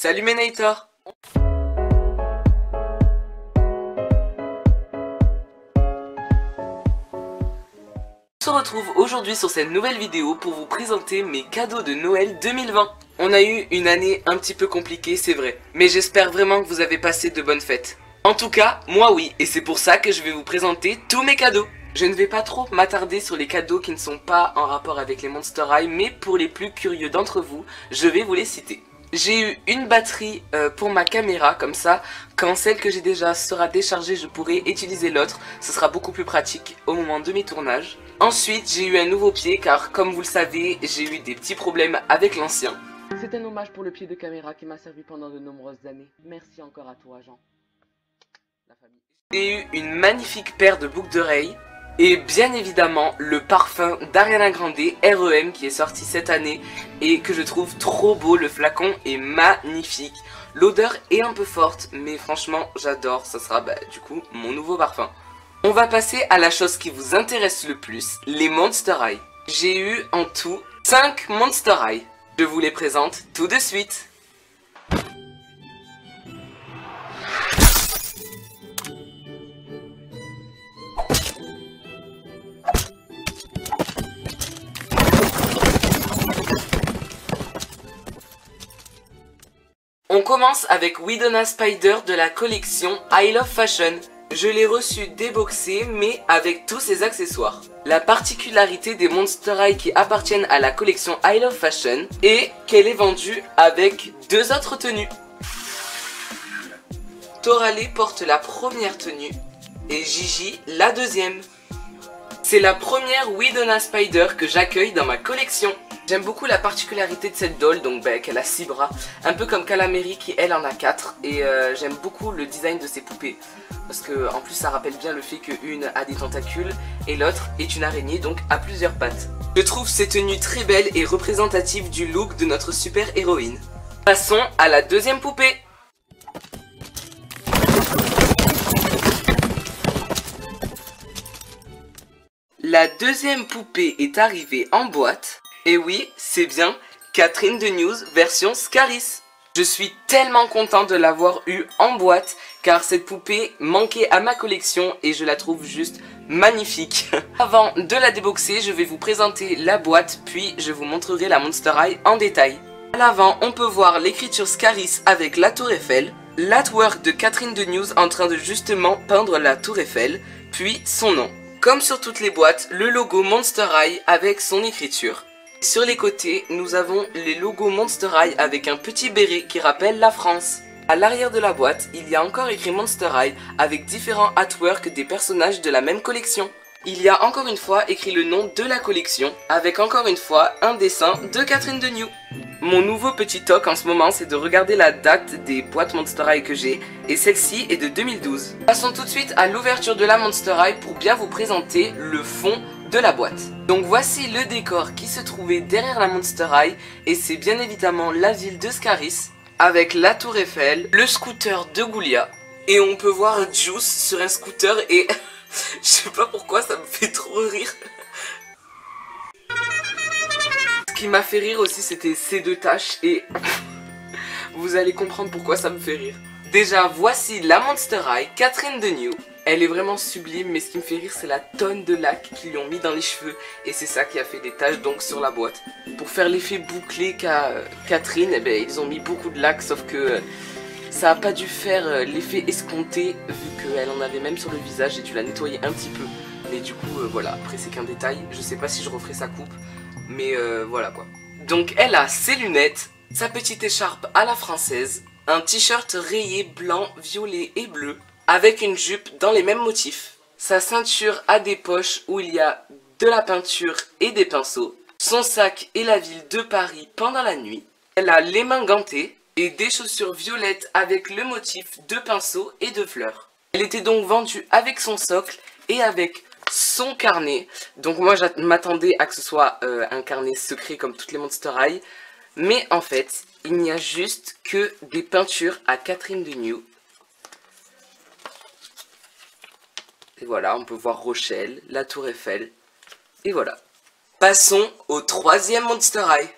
Salut Menator. On se retrouve aujourd'hui sur cette nouvelle vidéo pour vous présenter mes cadeaux de Noël 2020. On a eu une année un petit peu compliquée, c'est vrai, mais j'espère vraiment que vous avez passé de bonnes fêtes. En tout cas, moi oui, et c'est pour ça que je vais vous présenter tous mes cadeaux. Je ne vais pas trop m'attarder sur les cadeaux qui ne sont pas en rapport avec les Monster High, mais pour les plus curieux d'entre vous, je vais vous les citer. J'ai eu une batterie pour ma caméra, comme ça, quand celle que j'ai déjà sera déchargée, je pourrai utiliser l'autre. Ce sera beaucoup plus pratique au moment de mes tournages. Ensuite, j'ai eu un nouveau pied, car comme vous le savez, j'ai eu des petits problèmes avec l'ancien. C'est un hommage pour le pied de caméra qui m'a servi pendant de nombreuses années. Merci encore à toi, Jean. La famille. J'ai eu une magnifique paire de boucles d'oreilles. Et bien évidemment le parfum d'Ariana Grande REM qui est sorti cette année et que je trouve trop beau, le flacon est magnifique. L'odeur est un peu forte mais franchement j'adore, ça sera du coup mon nouveau parfum. On va passer à la chose qui vous intéresse le plus, les Monster High. J'ai eu en tout 5 Monster High. Je vous les présente tout de suite. On commence avec Widona Spider de la collection I Love Fashion. Je l'ai reçu déboxé mais avec tous ses accessoires. La particularité des Monster High qui appartiennent à la collection I Love Fashion est qu'elle est vendue avec 2 autres tenues. Torale porte la première tenue et Gigi la deuxième. C'est la première Widona Spider que j'accueille dans ma collection. J'aime beaucoup la particularité de cette doll, donc qu'elle a 6 bras, un peu comme Calamari qui elle en a 4. Et j'aime beaucoup le design de ces poupées, parce que en plus ça rappelle bien le fait qu'une a des tentacules et l'autre est une araignée, donc a plusieurs pattes. Je trouve ces tenues très belles et représentatives du look de notre super héroïne. Passons à la deuxième poupée. La deuxième poupée est arrivée en boîte. Et oui, c'est bien Catherine Deneuve version Scaris. Je suis tellement content de l'avoir eue en boîte car cette poupée manquait à ma collection et je la trouve juste magnifique. Avant de la déboxer, je vais vous présenter la boîte puis je vous montrerai la Monster High en détail. À l'avant, on peut voir l'écriture Scaris avec la tour Eiffel, l'artwork de Catherine Deneuve en train de justement peindre la tour Eiffel, puis son nom. Comme sur toutes les boîtes, le logo Monster High avec son écriture. Sur les côtés, nous avons les logos Monster High avec un petit béret qui rappelle la France. À l'arrière de la boîte, il y a encore écrit Monster High avec différents artworks des personnages de la même collection. Il y a encore une fois écrit le nom de la collection avec encore une fois un dessin de Catherine Deneuve. Mon nouveau petit toc en ce moment, c'est de regarder la date des boîtes Monster High que j'ai et celle-ci est de 2012. Passons tout de suite à l'ouverture de la Monster High pour bien vous présenter le fond de la boîte. Donc voici le décor qui se trouvait derrière la Monster High et c'est bien évidemment la ville de Scaris avec la tour Eiffel, le scooter de Goulia et on peut voir Juice sur un scooter et je sais pas pourquoi ça me fait trop rire. Ce qui m'a fait rire aussi c'était ces 2 taches et vous allez comprendre pourquoi ça me fait rire. Déjà voici la Monster High Catherine Deneuve. Elle est vraiment sublime mais ce qui me fait rire c'est la tonne de lac qu'ils lui ont mis dans les cheveux et c'est ça qui a fait des taches donc sur la boîte. Pour faire l'effet bouclé qu'a Catherine, ils ont mis beaucoup de lac sauf que ça a pas dû faire l'effet escompté vu qu'elle en avait même sur le visage, j'ai dû la nettoyer un petit peu. Mais du coup voilà, après c'est qu'un détail, je sais pas si je referai sa coupe mais voilà quoi. Donc elle a ses lunettes, sa petite écharpe à la française, un t-shirt rayé blanc, violet et bleu avec une jupe dans les mêmes motifs. Sa ceinture a des poches où il y a de la peinture et des pinceaux. Son sac est la ville de Paris pendant la nuit. Elle a les mains gantées et des chaussures violettes avec le motif de pinceaux et de fleurs. Elle était donc vendue avec son socle et avec son carnet. Donc moi je m'attendais à que ce soit un carnet secret comme toutes les Monster High. Mais en fait, il n'y a juste que des peintures à Catherine Deneuve. Et voilà, on peut voir Rochelle, la tour Eiffel. Et voilà. Passons au 3e Monster High.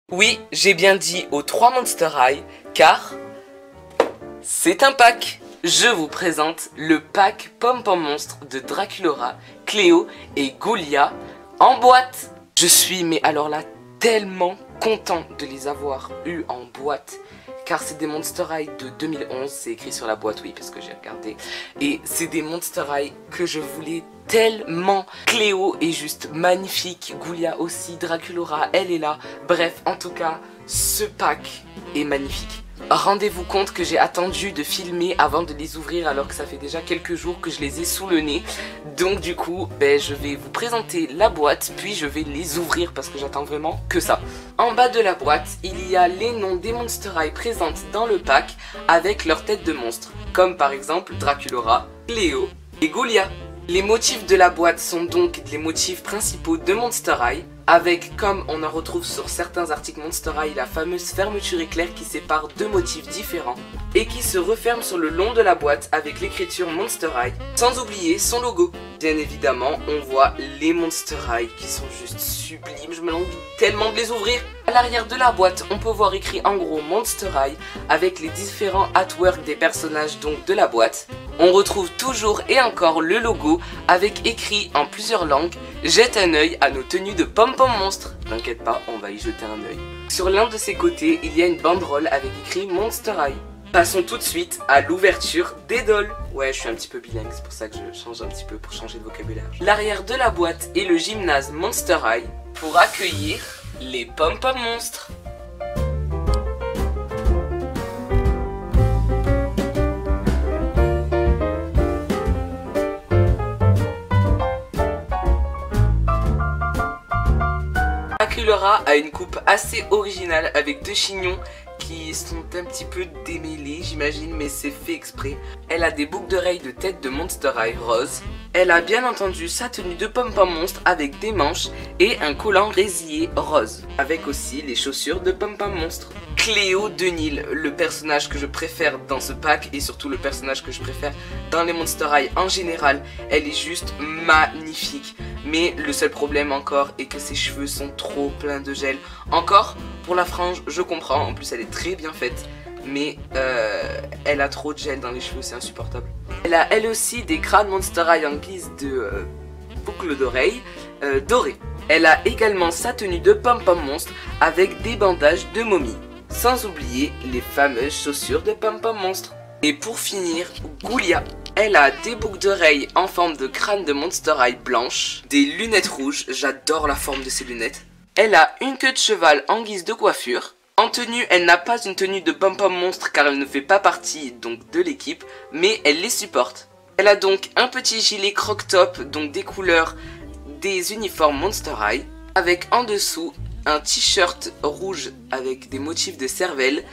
Oui, j'ai bien dit aux 3 Monster High, car c'est un pack. Je vous présente le pack Pom Pom Monstre de Draculaura, Cléo et Goulia en boîte. Je suis, mais alors là, tellement content de les avoir eus en boîte. Car c'est des Monster High de 2011, c'est écrit sur la boîte, oui, parce que j'ai regardé. Et c'est des Monster High que je voulais tellement. Cléo est juste magnifique, Goulia aussi, Draculaura, elle est là. Bref, en tout cas, ce pack est magnifique. Rendez-vous compte que j'ai attendu de filmer avant de les ouvrir alors que ça fait déjà quelques jours que je les ai sous le nez. Donc du coup, je vais vous présenter la boîte puis je vais les ouvrir parce que j'attends vraiment que ça. En bas de la boîte, il y a les noms des Monster High présentes dans le pack avec leur tête de monstre. Comme par exemple Draculaura, Cléo et Goulia. Les motifs de la boîte sont donc les motifs principaux de Monster High, avec, comme on en retrouve sur certains articles Monster High, la fameuse fermeture éclair qui sépare 2 motifs différents et qui se referme sur le long de la boîte avec l'écriture Monster High, sans oublier son logo. Bien évidemment, on voit les Monster High qui sont juste sublimes, je me l'envie tellement de les ouvrir. À l'arrière de la boîte, on peut voir écrit en gros Monster High avec les différents artworks des personnages donc de la boîte. On retrouve toujours et encore le logo avec écrit en plusieurs langues « Jette un œil à nos tenues de Pom Pom Monstre ». T'inquiète pas, on va y jeter un œil. Sur l'un de ses côtés, il y a une banderole avec écrit Monster High. Passons tout de suite à l'ouverture des dolls. Ouais, je suis un petit peu bilingue, c'est pour ça que je change un petit peu pour changer de vocabulaire. L'arrière de la boîte est le gymnase Monster High pour accueillir les Pom Pom Monstres. Draculaura a une coupe assez originale avec 2 chignons qui sont un petit peu démêlés, j'imagine, mais c'est fait exprès. Elle a des boucles d'oreilles de tête de Monster High rose. Elle a bien entendu sa tenue de Pom Pom Monstre avec des manches et un collant résillé rose, avec aussi les chaussures de Pom Pom Monstre. Cléo de Nil, le personnage que je préfère dans ce pack et surtout le personnage que je préfère dans les Monster High en général, elle est juste magnifique. Mais le seul problème encore est que ses cheveux sont trop pleins de gel. Encore, pour la frange, je comprends, en plus elle est très bien faite. Mais elle a trop de gel dans les cheveux, c'est insupportable. Elle a elle aussi des crânes Monster High en guise de boucles d'oreilles dorées. Elle a également sa tenue de Pom Pom Monstre avec des bandages de momie. Sans oublier les fameuses chaussures de Pom Pom Monstre. Et pour finir, Goulia. Elle a des boucles d'oreilles en forme de crâne de Monster High blanche, des lunettes rouges, j'adore la forme de ces lunettes. Elle a une queue de cheval en guise de coiffure. En tenue, elle n'a pas une tenue de Pom Pom Monstre car elle ne fait pas partie donc de l'équipe, mais elle les supporte. Elle a donc un petit gilet croc-top, donc des couleurs des uniformes Monster High, avec en dessous un t-shirt rouge avec des motifs de cervelle,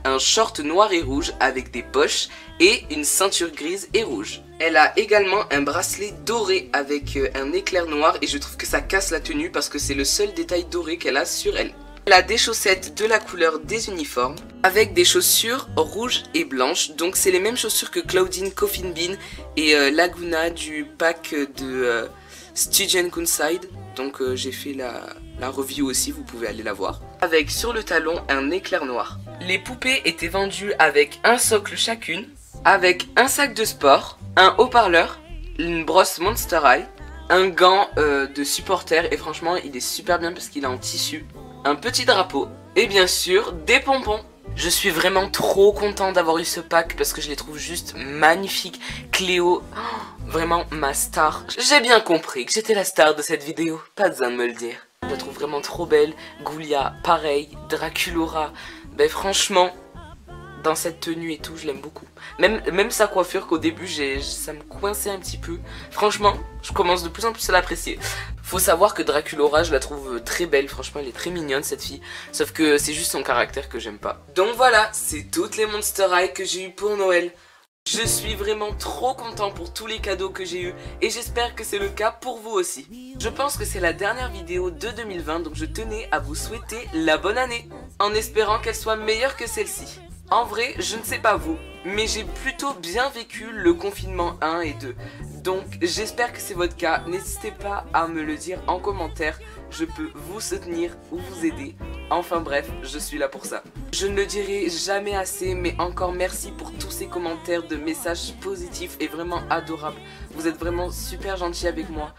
un short noir et rouge avec des poches et une ceinture grise et rouge. Elle a également un bracelet doré avec un éclair noir et je trouve que ça casse la tenue parce que c'est le seul détail doré qu'elle a sur elle. Elle a des chaussettes de la couleur des uniformes avec des chaussures rouges et blanches. Donc c'est les mêmes chaussures que Claudine Coffin Bean et Laguna du pack de Stygian Coonside. Donc j'ai fait la review aussi, vous pouvez aller la voir. Avec sur le talon un éclair noir. Les poupées étaient vendues avec un socle chacune, avec un sac de sport, un haut-parleur, une brosse Monster High, un gant de supporter et franchement il est super bien parce qu'il est en tissu, un petit drapeau et bien sûr des pompons. Je suis vraiment trop content d'avoir eu ce pack parce que je les trouve juste magnifiques. Cléo, vraiment ma star. J'ai bien compris que j'étais la star de cette vidéo, pas besoin de me le dire. Je la trouve vraiment trop belle. Goulia, pareil, Draculaura. Ben franchement, dans cette tenue et tout, je l'aime beaucoup. Même sa coiffure qu'au début, ça me coinçait un petit peu. Franchement, je commence de plus en plus à l'apprécier. Faut savoir que Draculaura, je la trouve très belle. Franchement, elle est très mignonne cette fille. Sauf que c'est juste son caractère que j'aime pas. Donc voilà, c'est toutes les Monster High que j'ai eu pour Noël. Je suis vraiment trop content pour tous les cadeaux que j'ai eu et j'espère que c'est le cas pour vous aussi. Je pense que c'est la dernière vidéo de 2020 donc je tenais à vous souhaiter la bonne année en espérant qu'elle soit meilleure que celle-ci. En vrai, je ne sais pas vous, mais j'ai plutôt bien vécu le confinement 1 et 2. Donc j'espère que c'est votre cas, n'hésitez pas à me le dire en commentaire, je peux vous soutenir ou vous aider, enfin bref, je suis là pour ça. Je ne le dirai jamais assez, mais encore merci pour tous ces commentaires de messages positifs et vraiment adorables. Vous êtes vraiment super gentils avec moi,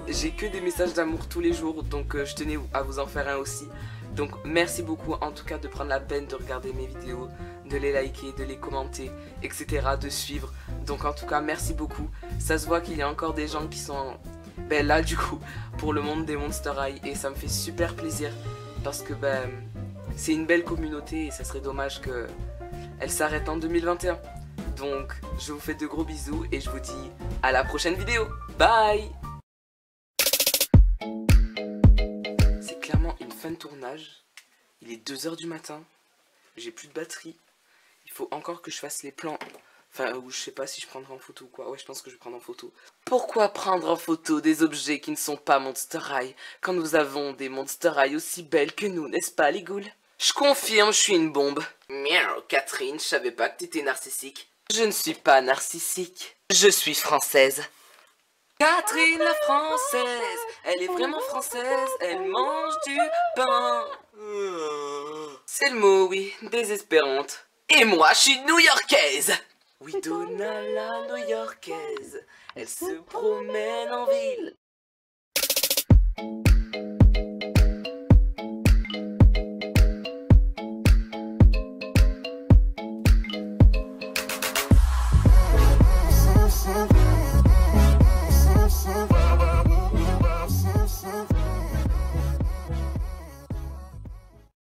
j'ai que des messages d'amour tous les jours, donc je tenais à vous en faire un aussi. Donc merci beaucoup en tout cas de prendre la peine de regarder mes vidéos, de les liker, de les commenter, etc. de suivre. Donc en tout cas merci beaucoup. Ça se voit qu'il y a encore des gens qui sont là du coup pour le monde des Monster High et ça me fait super plaisir parce que c'est une belle communauté et ça serait dommage qu'elle s'arrête en 2021. Donc je vous fais de gros bisous et je vous dis à la prochaine vidéo. Bye. Clairement une fin de tournage, il est 2 h du matin, j'ai plus de batterie, il faut encore que je fasse les plans, enfin ou je sais pas si je prendrai en photo ou quoi, ouais je pense que je vais prendre en photo. Pourquoi prendre en photo des objets qui ne sont pas Monster High quand nous avons des Monster High aussi belles que nous, n'est-ce pas les ghouls? Je confirme, je suis une bombe. Miaou, Catherine, je savais pas que t'étais narcissique. Je ne suis pas narcissique, je suis française. Catherine la française, elle est vraiment française, elle mange du pain. C'est le mot, oui, désespérante. Et moi, je suis new-yorkaise. Oui, Donna la new-yorkaise, elle se promène en ville.